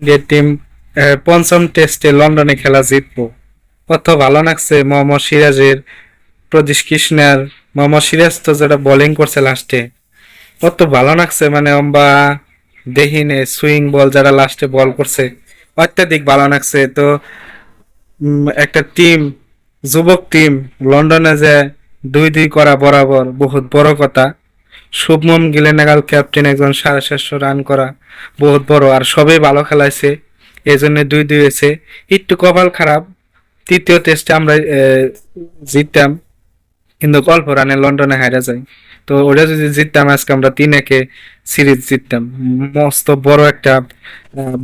ইন্ডিয়ার টিম পঞ্চম টেস্টে লন্ডনে খেলা জিতবো। কত ভালো লাগছে মোহাম্মদ সিরাজের, প্রদীপ কৃষ্ণার। মোহাম্মদ সিরাজ তো যেটা বোলিং করছে লাস্টে, কত ভালো লাগছে, মানে অম্বা দেহিনে সুইং বল যারা লাস্টে বল করছে, অত্যাধিক ভালো লাগছে। তো একটা টিম, যুবক টিম লন্ডনে যে 2-2 করা বরাবর বহুত বড় কথা। শুভমন গিলে নাগাল ক্যাপ্টেন, একজন 750 রান করা বহুত বড়, আর সবাই ভালো খেলাইছে, এই জন্য 2-2 হয়েছে। একটু কপাল খারাপ, তৃতীয় টেস্টে আমরা জিততাম, কিন্তু অল্প রানে লন্ডনে হারা যায়। তো ওটা যদি জিততাম আজকে আমরা 3-1 সিরিজ জিততাম, মস্ত বড় একটা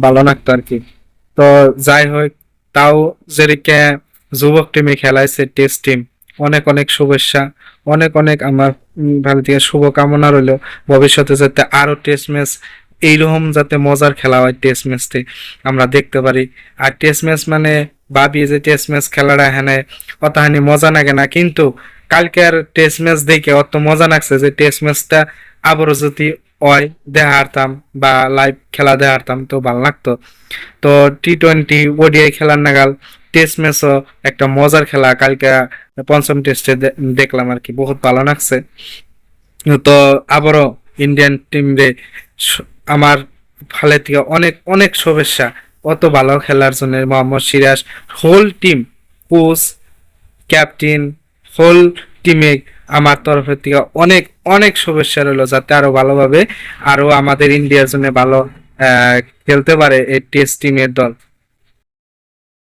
ভালো লাগতো আর কি। তো যাই হোক, তাও যেদিকে যুবক টিমে খেলাইছে টেস্ট টিম, অনেক অনেক শুভেচ্ছা, অনেক অনেক আমার ভালো থেকে শুভকামনা রইল। ভবিষ্যতে যাতে আরো টেস্ট ম্যাচ এইরকম যাতে মজার খেলা হয়, টেস্ট ম্যাচটি আমরা দেখতে পারি। আর টেস্ট ম্যাচ মানে ভাবি যে টেস্ট ম্যাচ খেলাটা হ্যাঁ অতখানি মজা লাগে না, কিন্তু কালকের টেস্ট ম্যাচ দেখে অত মজা লাগছে যে টেস্ট ম্যাচটা আবারও যদি হয় দেখা হারতাম বা লাইভ খেলা দেখা হারতাম তো ভালো লাগতো। তো টি-20 ওডিআই খেলার নাগাল টেস্ট ম্যাচও একটা মজার খেলা কালকে পঞ্চম টেস্টে দেখলাম আর কি, বহুত ভালো লাগছে। তো আবারও ইন্ডিয়ান টিম রে আমার ফালে থেকে অনেক অনেক শুভেচ্ছা, অত ভালো খেলার জন্য Mohammed Siraj, whole team, coach, captain, whole টিমে আমার তরফের থেকে অনেক অনেক শুভেচ্ছা রইলো, যাতে আরো ভালোভাবে আরো আমাদের ইন্ডিয়ার জন্য ভালো খেলতে পারে এই টেস্ট টিমের দল।